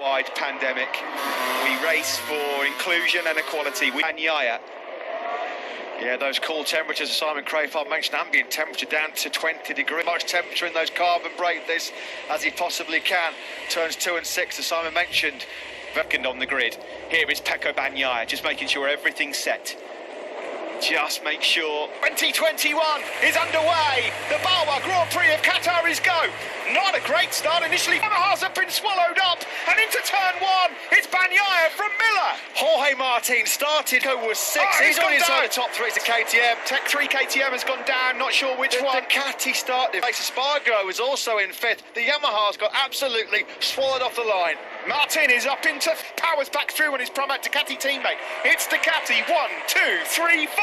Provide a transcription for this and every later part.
wide pandemic. We race for inclusion and equality. Bagnaia. Yeah, those cool temperatures, Simon Crayford mentioned, ambient temperature down to 20 degrees. Much temperature in those carbon brake this as he possibly can. Turns 2 and 6, as Simon mentioned. Second on the grid. Here is Pecco Bagnaia, just making sure everything's set. Just make sure. 2021 is underway. The Bawa Grand Prix of Qatar is go. Not a great start initially. Yamaha's have been swallowed up, and into turn 1, it's Bagnaia from Miller. Jorge Martin started, was 6. He's on inside the top 3. It's a KTM. Tech 3 KTM has gone down, not sure which one. Ducati started. Spargo is also in 5th. The Yamaha's got absolutely swallowed off the line. Martin is up into powers back through on his Pramac Ducati teammate. It's Ducati 1, 2, 3, 4.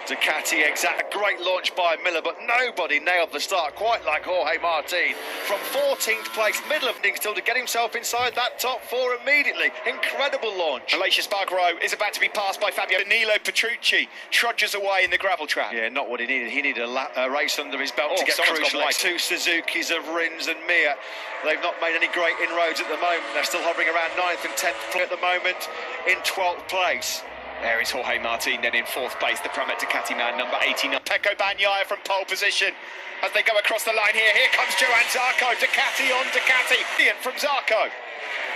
Ducati exact. Great launch by Miller, but nobody nailed the start quite like Jorge Martin. From 14th place, middle of the still to get himself inside that top 4 immediately. Incredible launch. Aleix Espargaro is about to be passed by Fabio. Danilo Petrucci trudges away in the gravel trap. Yeah, not what he needed. He needed a race under his belt to get crucial. Two Suzukis of Rins and Mir. They've not made any great inroads at the moment. They're still hovering around 9th and 10th at the moment, in 12th place. There is Jorge Martin then in 4th place, the Pramac Ducati man, number 18. Pecco Bagnaia from pole position as they go across the line here. Here comes Johann Zarco, Ducati on Ducati. Ian from Zarco.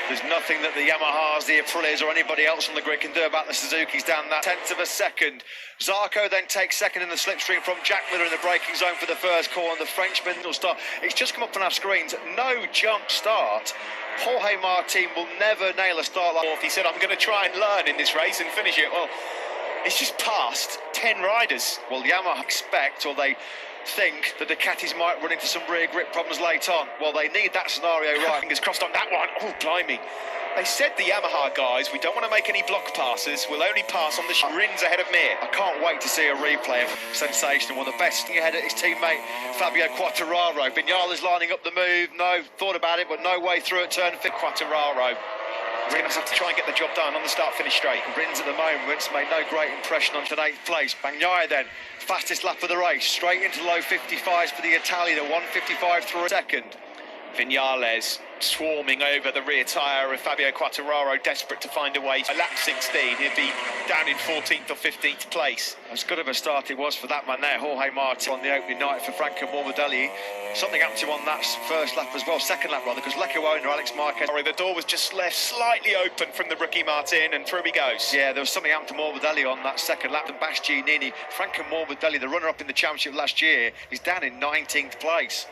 There's nothing that the Yamahas, the Aprilias or anybody else on the grid can do about the Suzuki's down that 10th of a second. Zarco then takes second in the slipstream from Jack Miller in the braking zone for the first corner. And the Frenchman will start. It's just come up on our screens. No jump start. Jorge Martin will never nail a start like that. He said, I'm going to try and learn in this race and finish it. Well, it's just past 10 riders. Well, Yamaha expect, or they think, that the Ducatis might run into some rear grip problems late on. Well, they need that scenario right. Fingers crossed on that one. Oh, blimey. They said, the Yamaha guys, we don't want to make any block passes. We'll only pass on the Rins ahead of Mir. I can't wait to see a replay of sensational. One of the best ahead of his teammate, Fabio Quartararo. Vignala's lining up the move. No, thought about it, but no way through at turn 5. Quartararo. Rins have to try and get the job done on the start-finish straight. Rins at the moment made no great impression on 8th place. Bagnaia then, fastest lap of the race, straight into low 55s for the Italian, a 155 through a second. Vignales swarming over the rear tyre of Fabio Quartararo, desperate to find a way. A lap 16, he'd be down in 14th or 15th place. As good of a start it was for that man there, Jorge Martin, on the opening night for Franco Morbidelli. Something happened to him on that first lap as well, second lap rather, because Lecco owner Alex Marquez. Sorry, the door was just left slightly open from the rookie Martin, and through he goes. Yeah, there was something happened to Morbidelli on that second lap, and Bastianini. Franco Morbidelli, the runner-up in the championship last year, is down in 19th place.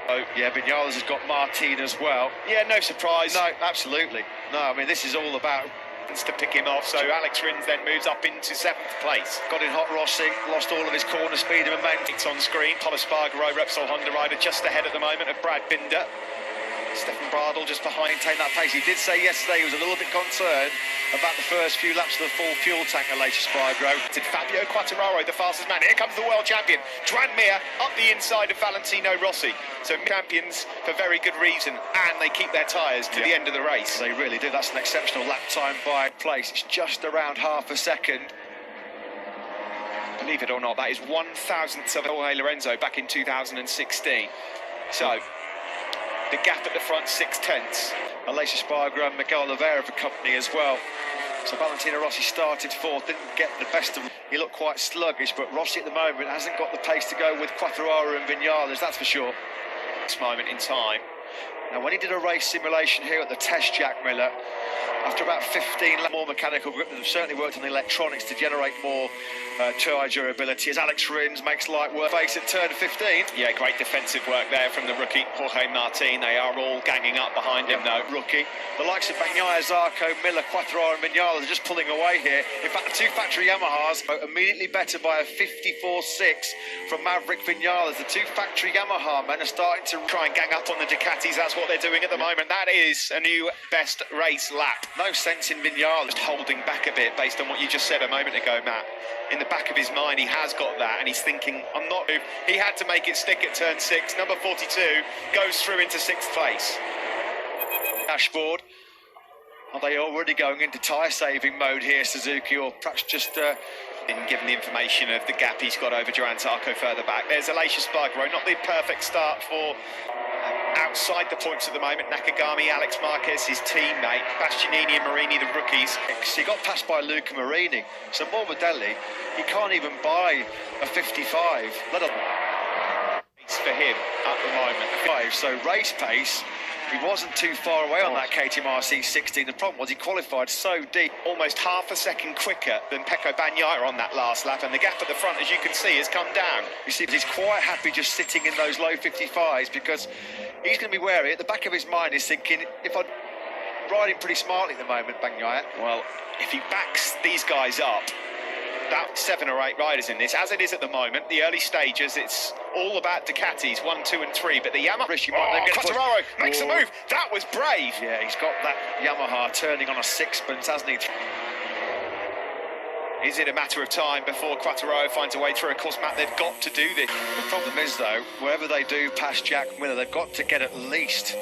Oh, yeah, Vignales has got Martin as well. Yeah, no surprise. No, absolutely. No, I mean, this is all about to pick him off, so Alex Rins then moves up into 7th place. Got in hot Rossi, lost all of his corner speed and momentum. It's on screen. Pol Espargaro, Repsol Honda rider, just ahead at the moment of Brad Binder. Stefan Bradl just behind, taking that pace. He did say yesterday he was a little bit concerned about the first few laps of the full fuel tank of Aleix Espargaro. Did Fabio Quartararo, the fastest man. Here comes the world champion, Joan Mir, up the inside of Valentino Rossi. So champions for very good reason, and they keep their tyres to the end of the race. They really do. That's an exceptional lap time by place. It's just around half a second. Believe it or not, that is 1,000th of Jorge Lorenzo back in 2016. So the gap at the front, 6/10. Aleix Espargaro and Miguel Oliveira for company as well. So Valentino Rossi started 4th, didn't get the best of him. He looked quite sluggish, but Rossi at the moment hasn't got the pace to go with Quartararo and Vignales, that's for sure. This moment in time. Now, when he did a race simulation here at the test, Jack Miller, after about 15 more mechanical grip, they've certainly worked on the electronics to generate more tyre durability, as Alex Rins makes light work face at turn 15. Yeah, great defensive work there from the rookie Jorge Martin. They are all ganging up behind him though. Rookie. The likes of Bagnaia, Zarco, Miller, Quartararo and Vignales are just pulling away here. In fact, the two factory Yamahas are immediately better by a 54.6 from Maverick Vignales. The two factory Yamaha men are starting to try and gang up on the Ducatis. That's what they're doing at the moment. That is a new best race lap. No sense in Vignales holding back a bit based on what you just said a moment ago, Matt. In the back of his mind, he has got that, and he's thinking, I'm not... He had to make it stick at turn 6. Number 42 goes through into 6th place. Dashboard. Are they already going into tyre-saving mode here, Suzuki, or perhaps just... given the information of the gap he's got over Johann Zarco further back. There's Aleix Espargaro, not the perfect start for outside the points at the moment. Nakagami, Alex Marquez, his teammate, Bastianini and Marini, the rookies. He got passed by Luca Marini. So Morbidelli, he can't even buy a 55, let alone for him at the moment. So race pace, he wasn't too far away on that KTM RC16. The problem was he qualified so deep, almost half a second quicker than Pecco Bagnaia on that last lap, and the gap at the front, as you can see, has come down. You see, he's quite happy just sitting in those low 55s because he's going to be wary. At the back of his mind, he's thinking, if I'm riding pretty smartly at the moment, Bagnaia. Well, if he backs these guys up, about 7 or 8 riders in this, as it is at the moment. The early stages, it's all about Ducatis, 1, 2 and 3, but the Yamaha... Quartararo makes a move. That was brave. Yeah, he's got that Yamaha turning on a sixpence, hasn't he? Is it a matter of time before Quartararo finds a way through? Of course, Matt, they've got to do this. The problem is, though, wherever they do past Jack Miller, they've got to get at least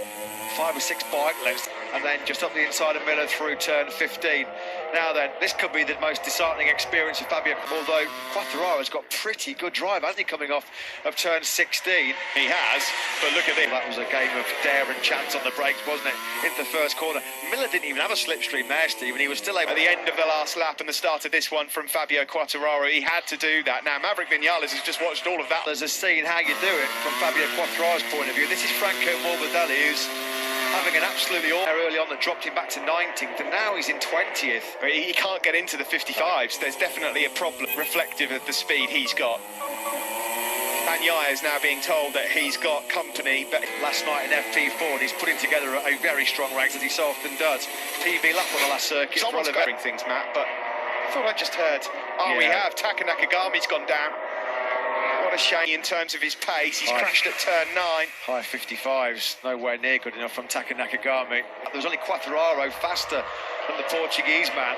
5 or 6 bike lengths, and then just up the inside of Miller through turn 15. Now then, this could be the most disheartening experience of Fabio, although Quartararo's got pretty good drive, hasn't he, coming off of turn 16? He has, but look at this. That was a game of dare and chance on the brakes, wasn't it, into the first corner. Miller didn't even have a slipstream there, Steve, and he was still able... At the end of the last lap and the start of this one from Fabio Quartararo, he had to do that. Now, Maverick Vinales has just watched all of that. There's a scene how you do it from Fabio Quartararo's point of view. This is Franco Morbidelli, who's having an absolutely early on that dropped him back to 19th, and now he's in 20th. He can't get into the 55s. There's definitely a problem reflective of the speed he's got. Bagnaia is now being told that he's got company, but last night in FP4, he's putting together a very strong race, as he so often does. PB lap on the last circuit. Someone's covering things, Matt, but I thought I just heard. Oh, yeah. We have. Taka Nakagami's gone down. What a shame in terms of his pace. He's crashed at turn 9. High 55s, nowhere near good enough from Taka Nakagami. There was only Quartararo faster than the Portuguese man.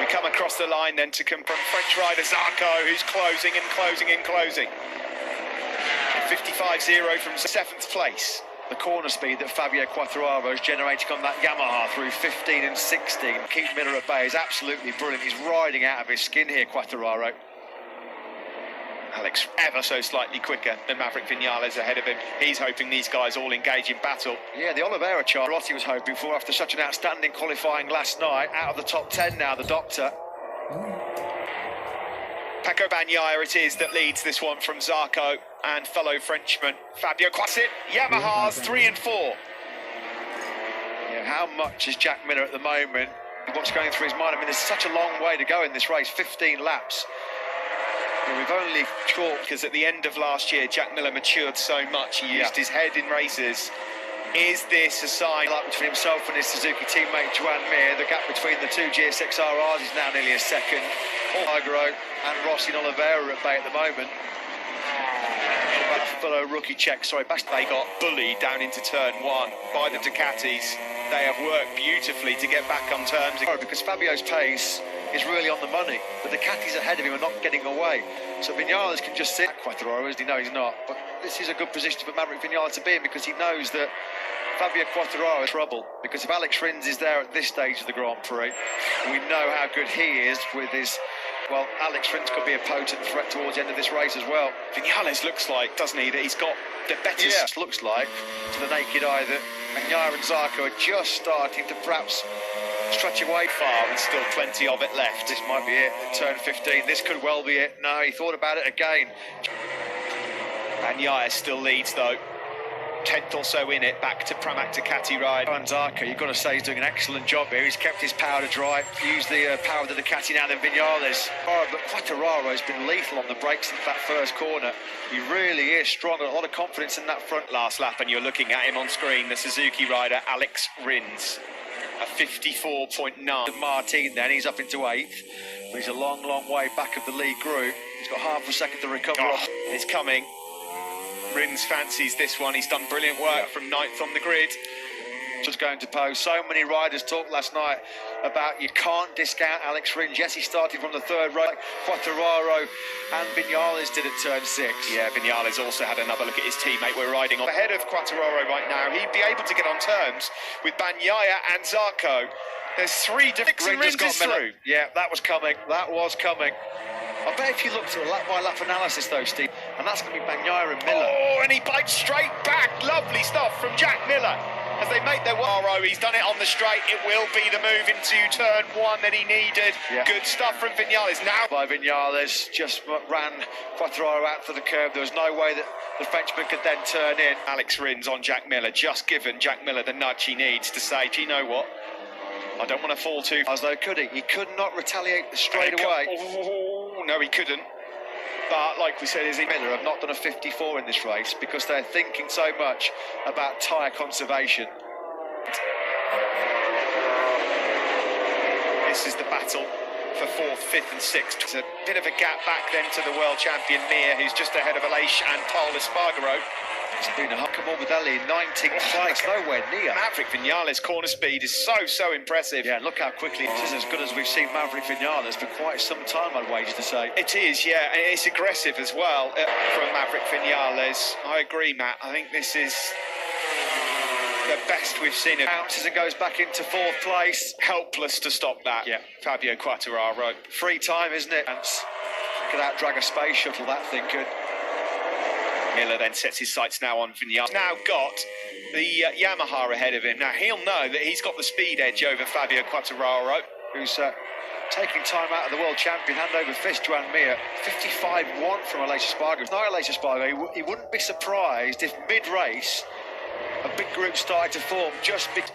We come across the line then to confront French rider Zarco, who's closing and closing and closing. 55.0 from 7th place. The corner speed that Fabio Quartararo is generating on that Yamaha through 15 and 16. Keep Miller at bay is absolutely brilliant. He's riding out of his skin here, Quartararo. Alex ever so slightly quicker than Maverick Vinales ahead of him. He's hoping these guys all engage in battle. Yeah, the Oliveira chart Rossi was hoping for after such an outstanding qualifying last night. Out of the top 10 now, the doctor. Pecco Bagnaia it is that leads this one from Zarco and fellow Frenchman Fabio Quartararo. Yamahas 3 and 4. Yeah, how much is Jack Miller at the moment? What's going through his mind? I mean, there's such a long way to go in this race, 15 laps. Yeah, we've only caught because at the end of last year, Jack Miller matured so much. He used his head in races. Is this a sign like between himself and his Suzuki teammate Joan Mir? The gap between the two GSX-RRs is now nearly a second. Almagro and Rossi and Oliveira at bay at the moment. Fellow rookie check, sorry, they got bullied down into turn 1 by the Ducatis. They have worked beautifully to get back on terms because Fabio's pace is really on the money. The Ducatis ahead of him are not getting away. So Vinales can just sit. Quartararo, as he knows he's not. But this is a good position for Maverick Vinales to be in because he knows that Fabio Quartararo is trouble. Because if Alex Rins is there at this stage of the Grand Prix, we know how good he is with his... Well, Alex Rins could be a potent threat towards the end of this race as well. Vinales looks like, doesn't he, that he's got the better... Yeah, it looks like, to the naked eye, that Bagnaia and Zarco are just starting to perhaps stretch away far, and still plenty of it left. This might be it at turn 15. This could well be it. No, he thought about it again. Bagnaia still leads, though. 10th or so in it, back to Pramac Ducati ride. And Zarco, you've got to say, he's doing an excellent job here. He's kept his power to drive, used the power of the Ducati now than Vinales. Oh, but Quartararo has been lethal on the brakes since that first corner. He really is strong, a lot of confidence in that front last lap, and you're looking at him on screen, the Suzuki rider, Alex Rins. A 54.9. Martin then, he's up into 8th. But he's a long, long way back of the lead group. He's got half a second to recover. Oh, it's coming. Rins fancies this one. He's done brilliant work from 9th on the grid. Just going to pose. So many riders talked last night about you can't discount Alex Rins. Yes, he started from the 3rd row. Quartararo and Vinales did at turn 6. Yeah, Vinales also had another look at his teammate. We're riding on ahead of Quartararo right now. He'd be able to get on terms with Bagnaia and Zarco. There's 3 different Rins is through. Yeah, that was coming. That was coming. I bet if you looked at a lap-by-lap analysis, though, Steve, and that's going to be Bagnaia and Miller. Oh, and he bites straight back. Lovely stuff from Jack Miller. As they make their Waro, he's done it on the straight. It will be the move into turn one that he needed. Yeah. Good stuff from Vinales. Now by Vinales, just ran Quartararo out for the curb. There was no way that the Frenchman could then turn in. Alex Rins on Jack Miller, just given Jack Miller the nudge he needs to say, do you know what? I don't want to fall too far. As though could he? He could not retaliate straight away. Oh, no, he couldn't. But like we said, Miller have not done a 54 in this race because they're thinking so much about tyre conservation. This is the battle for 4th, 5th and 6th. It's a bit of a gap back then to the world champion Mir, who's just ahead of Aleix and Paul Espargaro. It's been a come on with Ali, 19th place, nowhere near. Maverick Vinales' corner speed is so impressive. Yeah, look how quickly it is, as good as we've seen Maverick Vinales for quite some time, I'd wager to say. It is, yeah, and it's aggressive as well from Maverick Vinales. I agree, Matt. I think this is the best we've seen him. Bounces and goes back into 4th place. Helpless to stop that. Yeah. Fabio Quartararo. Free time, isn't it? Could out-drag a space shuttle, that thing could. Miller then sets his sights now on Vinales. Now got the Yamaha ahead of him. Now he'll know that he's got the speed edge over Fabio Quartararo, who's taking time out of the world champion hand over fist, Joan Mir. 55-1 from Aleix Espargaro. Not Aleix Espargaro. He wouldn't be surprised if mid-race a big group started to form just because.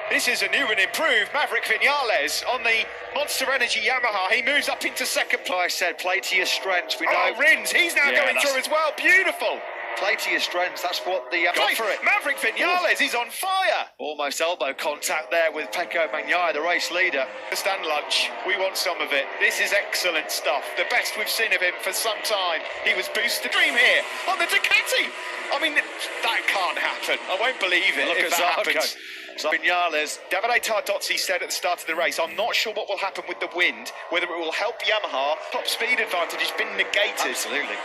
This is a new and improved Maverick Vinales on the Monster Energy Yamaha. He moves up into 2nd place. I said, play to your strengths. We know. Rins, he's now going through as well. Beautiful. Play to your strengths. That's what the go for it. Maverick Vinales, he's on fire. Almost elbow contact there with Pecco Bagnaia, the race leader. Stand lunch. We want some of it. This is excellent stuff. The best we've seen of him for some time. He was boosted. Dream here on the Ducati. I mean, that can't happen. I won't believe it if that happens. So Vinales. Davide Tardozzi said at the start of the race, I'm not sure what will happen with the wind, whether it will help Yamaha. Top speed advantage has been negated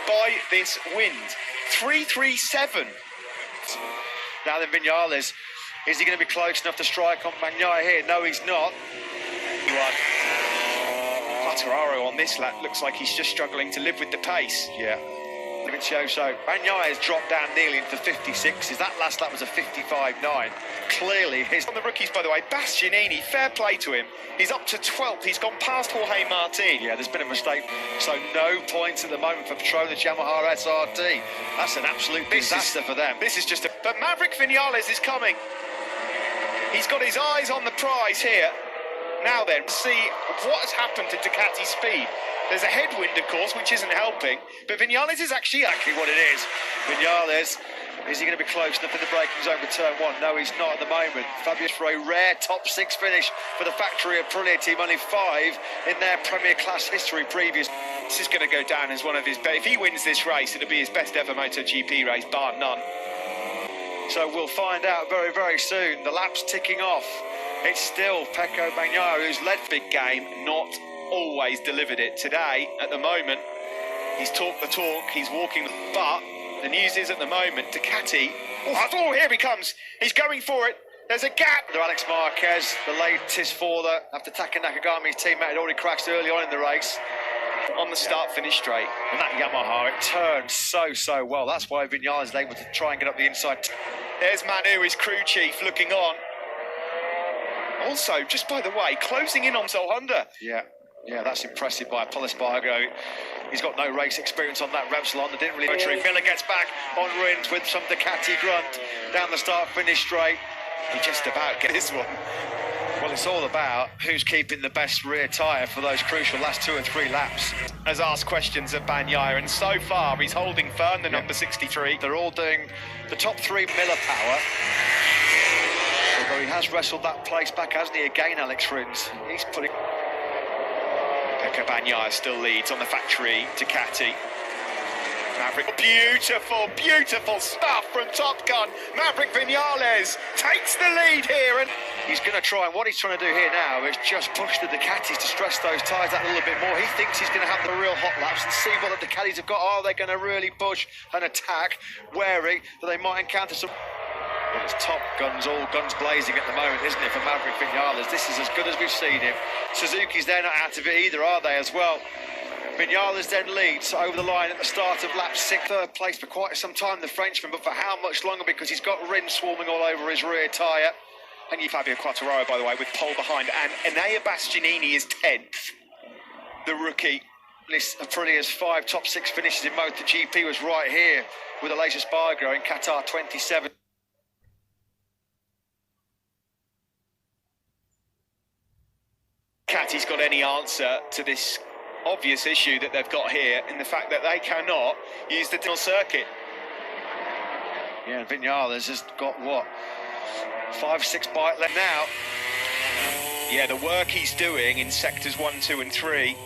by this wind. 337. Now then, Vinales, is he going to be close enough to strike on Bagnaia here? No, he's not. Right. Quartararo on this lap looks like he's just struggling to live with the pace. Yeah. So Bagnaia has dropped down nearly into 56s. That last lap was a 55.9. Clearly his... On the rookies, by the way, Bastianini, fair play to him. He's up to 12th. He's gone past Jorge Martin. Yeah, there's been a mistake. So no points at the moment for Petronas Yamaha SRT. That's an absolute disaster for them. This is just a... But Maverick Vinales is coming. He's got his eyes on the prize here. Now then, see what has happened to Ducati's speed. There's a headwind, of course, which isn't helping, but Vinales is actually what it is. Vinales, is he going to be close enough in the braking zone for turn one? No, he's not at the moment. Fabulous for a rare top 6 finish for the factory Aprilia team, only 5 in their Premier Class history previous. This is going to go down as one of his best. If he wins this race, it'll be his best ever Motogp race, bar none. So we'll find out very soon. The lap's ticking off. It's still Pecco Bagnaia who's led big game, not always delivered it. Today, at the moment, he's talked the talk, he's walking, but the news is at the moment, Ducati, oh, here he comes, he's going for it, there's a gap. There, Alex Marquez, the latest for the, after Taka Nakagami's teammate had already crashed early on in the race. On the start-finish straight. And that Yamaha, it turned so well. That's why Vinales is able to try and get up the inside. There's Manu, his crew chief, looking on. Also, just by the way, closing in on Honda. Yeah, that's impressive by Paul Espargaro. He's got no race experience on that Repsol. They didn't really... Miller gets back on Rins with some Ducati grunt down the start-finish straight. He just about gets this one. Well, it's all about who's keeping the best rear tyre for those crucial last 2 or 3 laps. Has asked questions of Bagnaia, and so far he's holding firm, the number 63. They're all doing the top 3 Miller power. Although he has wrestled that place back, hasn't he, again, Alex Rins? He's putting... Pecco Bagnaia still leads on the factory Ducati. Maverick, beautiful stuff from Top Gun. Maverick Vinales takes the lead here, and he's going to try, and what he's trying to do here now is just push the Ducatis to stress those tyres out a little bit more. He thinks he's going to have the real hot laps and see what the Ducatis have got. Are they going to really push and attack, wary that they might encounter some... Well, it's Top Guns, all guns blazing at the moment, isn't it, for Maverick Vinales? This is as good as we've seen him. Suzuki's, they're not out of it either, are they, as well? Vinales then leads over the line at the start of lap 6. Third place for quite some time, the Frenchman, but for how much longer? Because he's got Rins swarming all over his rear tyre. And Fabio Quartararo, by the way, with pole behind, and Enea Bastianini is 10th. The rookie. Aprilia's 5 top 6 finishes in Motogp was right here with Losail Qatar in Qatar 27. Ducati's got any answer to this obvious issue that they've got here in the fact that they cannot use the tunnel circuit. Yeah, and Vinales has got what? 5-6 bite left now. Yeah, the work he's doing in sectors 1, 2 and 3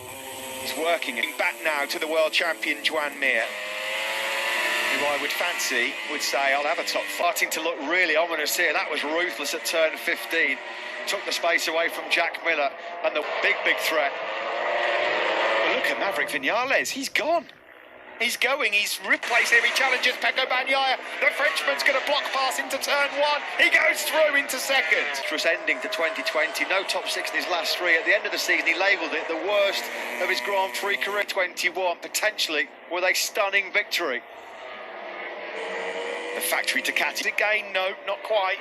is working. Back now to the world champion Joan Mir, who I would fancy would say I'll have a top 5. Starting to look really ominous here. That was ruthless at turn 15. Took the space away from Jack Miller and the big threat. Well, look at Maverick Vinales, he's gone. He's going, he's replaced here, he challenges Pecco Bagnaia. The Frenchman's going to block pass into turn 1. He goes through into second. Just ending to 2020, no top 6 in his last 3. At the end of the season, he labelled it the worst of his Grand Prix career. 21, potentially with a stunning victory. The factory Ducati again, no, not quite.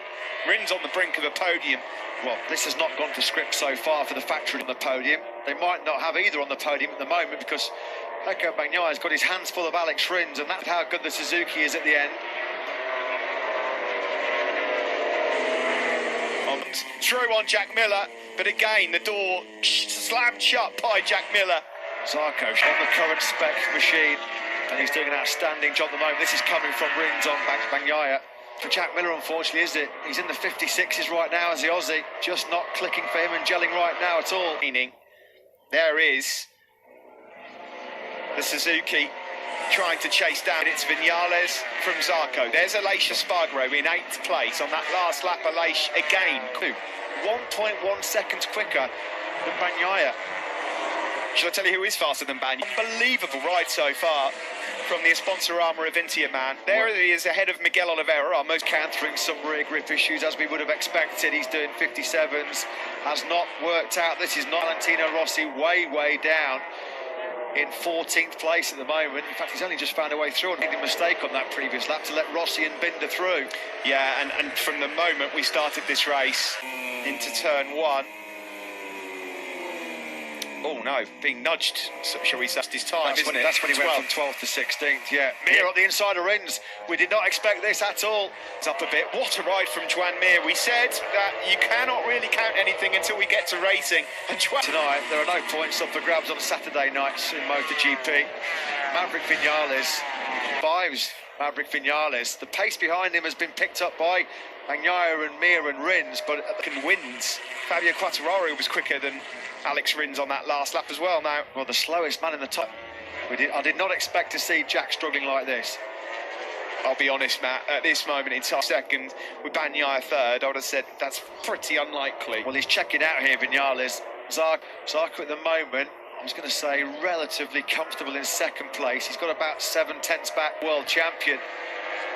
Rins on the brink of a podium. Well, this has not gone to script so far for the factory on the podium. They might not have either on the podium at the moment because Pecco Bagnaia has got his hands full of Alex Rins, and that's how good the Suzuki is at the end. Through on Jack Miller, but again the door slammed shut by Jack Miller. Zarco on the current spec machine, and he's doing an outstanding job at the moment. This is coming from Rins on Bagnaia. For Jack Miller, unfortunately, is it? He's in the 56s right now as the Aussie, just not clicking for him and gelling right now at all. Meaning, there is the Suzuki trying to chase down. It's Vinales from Zarco. There's Aleix Espargaro in 8th place on that last lap. Aleix again, 1.1 seconds quicker than Bagnaia. Shall I tell you who is faster than Bagnaia? Unbelievable ride so far from the Sponsorama Avintia man. There he is ahead of Miguel Oliveira, our most countering some rear grip issues as we would have expected. He's doing 57s, has not worked out. This is not Valentino Rossi, way down in 14th place at the moment. In fact, he's only just found a way through and made a mistake on that previous lap to let Rossi and Binder through. Yeah, and from the moment we started this race into turn 1, oh no, being nudged, shall we say, his time, that's isn't when it? That's when he went from 12th to 16th, yeah. Mir up the inside of Rins. We did not expect this at all. It's up a bit. What a ride from Joan Mir. We said that you cannot really count anything until we get to racing. And tonight, there are no points up for grabs on Saturday nights in MotoGP. Maverick Vinales, 5s Maverick Vinales. The pace behind him has been picked up by Bagnaia and Mir and Rins, but wins. Fabio Quartararo was quicker than Alex Rins on that last lap as well now. Well, the slowest man in the top. I did not expect to see Jack struggling like this. I'll be honest, Matt, at this moment in time, second, with Bagnaia third, I would have said that's pretty unlikely. Well, he's checking out here, Vinales. Zarco at the moment, I was going to say, relatively comfortable in second place. He's got about 7/10 back, world champion,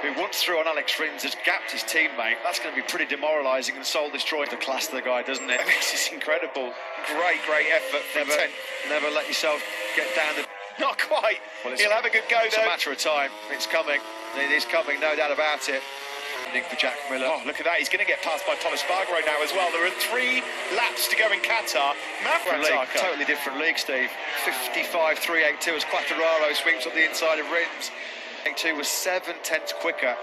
who once through on Alex Rins has gapped his teammate. That's going to be pretty demoralising and soul-destroying the class of the guy, doesn't it? This is incredible. Great effort from Never let yourself get down the... Not quite. Well, he'll have a good go, though. It's a matter of time. It's coming. It is coming, no doubt about it. For Jack Miller. Oh, look at that. He's going to get passed by Pol Espargaro now as well. There are 3 laps to go in Qatar. Totally different league, Steve. 55.382 as Quartararo swings up the inside of Rins. 2 was 7/10 quicker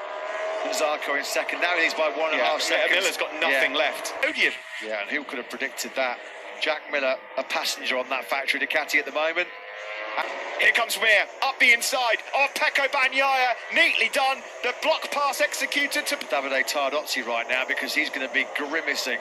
than Zarco in second. Now he's by 1.5 seconds. Miller's got nothing left. Podium. Yeah, and who could have predicted that? Jack Miller, a passenger on that factory Ducati at the moment. Here comes Mir, up the inside of Pecco Bagnaia, neatly done. The block pass executed to Davide Tardozzi right now because he's going to be grimacing.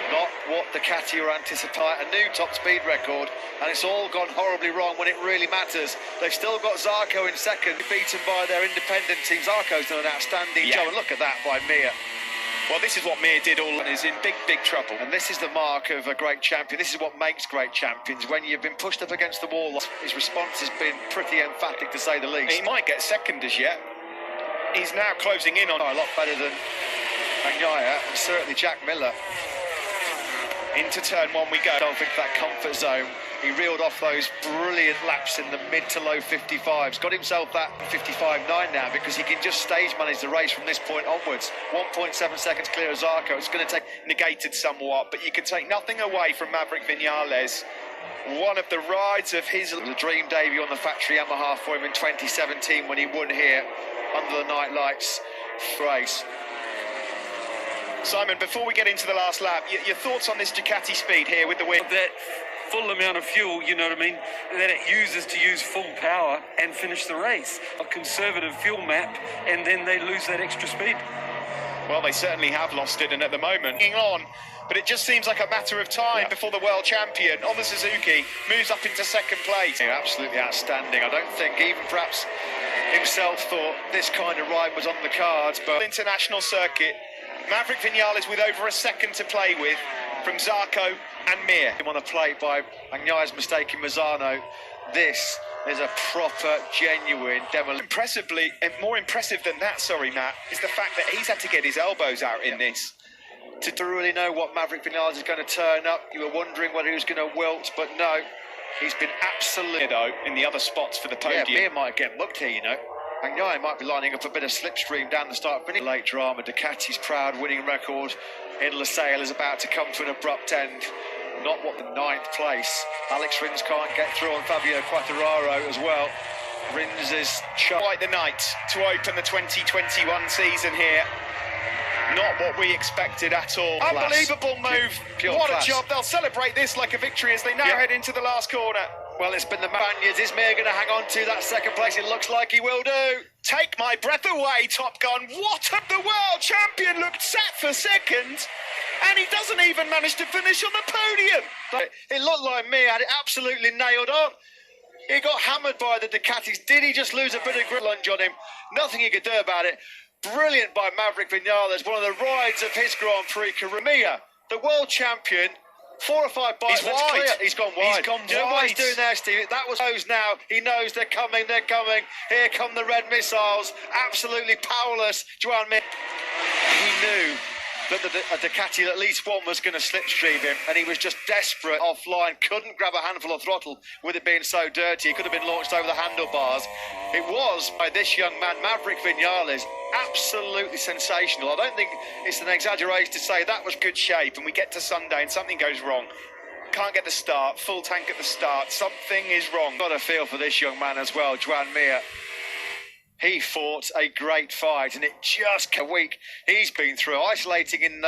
Not what Ducati were anticipating, a new top speed record, and it's all gone horribly wrong when it really matters. They've still got Zarco in second, beaten by their independent team. Zarco's done an outstanding job, and look at that by Mir. Well, this is what Mir did all and is in big trouble. And this is the mark of a great champion. This is what makes great champions. When you've been pushed up against the wall, his response has been pretty emphatic, to say the least. He might get second as yet. He's now closing in on a lot better than Bagnaia, and certainly Jack Miller. Into turn 1 we go. I don't think that comfort zone He reeled off those brilliant laps in the mid to low 55s. Got himself that 55.9 now because he can just stage manage the race from this point onwards. 1.7 seconds clear of Zarco. It's going to take negated somewhat, but you can take nothing away from Maverick Vinales. One of the rides of his... The dream debut on the factory Yamaha for him in 2017 when he won here under the night lights race. Simon, before we get into the last lap, your thoughts on this Ducati speed here with the win? That full amount of fuel, you know what I mean, that it uses to use full power and finish the race. A conservative fuel map, and then they lose that extra speed. Well, they certainly have lost it, and at the moment, hanging on. But it just seems like a matter of time before the world champion on the Suzuki moves up into second place. Yeah, absolutely outstanding. I don't think even perhaps himself thought this kind of ride was on the cards, but international circuit, Maverick Vinales with over a second to play with from Zarco and Mir. On a plate by Agnaya's mistake in Mazzano. This is a proper, genuine demolition. Impressively, and more impressive than that, sorry, Matt, is the fact that he's had to get his elbows out in this. To really know what Maverick Vinales is going to turn up, you were wondering whether he was going to wilt, but no, he's been absolutely... in the other spots for the podium. Yeah, Mir might get mugged here, you know. Agnaya might be lining up a bit of slipstream down the start finish. Late drama, Ducati's proud winning record in Losail is about to come to an abrupt end. Not what the 9th place. Alex Rins can't get through on Fabio Quartararo as well. Rins is quite the night to open the 2021 season here. Not what we expected at all. Unbelievable move. What a job. They'll celebrate this like a victory as they now head into the last corner. Well, it's been the Spaniards. Is Mir going to hang on to that second place? It looks like he will do. Take my breath away, Top Gun. What a... The world champion looked set for second, and he doesn't even manage to finish on the podium. It looked like Mir had it absolutely nailed on. He got hammered by the Ducatis. Did he just lose a bit of grip lunge on him? Nothing he could do about it. Brilliant by Maverick Vinales, one of the rides of his Grand Prix career. The world champion, 4 or 5 bites. He's wide. Clear. He's gone wide. He's gone Do you know what wide. he's doing there, Steve? That was those now. He knows they're coming, they're coming. Here come the red missiles. Absolutely powerless. Joan Mir. He knew that a Ducati, at least one, was going to slipstream him, and he was just desperate offline, couldn't grab a handful of throttle with it being so dirty. He could have been launched over the handlebars. It was, by this young man, Maverick Vinales, absolutely sensational. I don't think it's an exaggeration to say that was good shape, and we get to Sunday and something goes wrong. Can't get the start, full tank at the start, something is wrong. Got a feel for this young man as well, Joan Mir. He fought a great fight, and it just a week he's been through, isolating in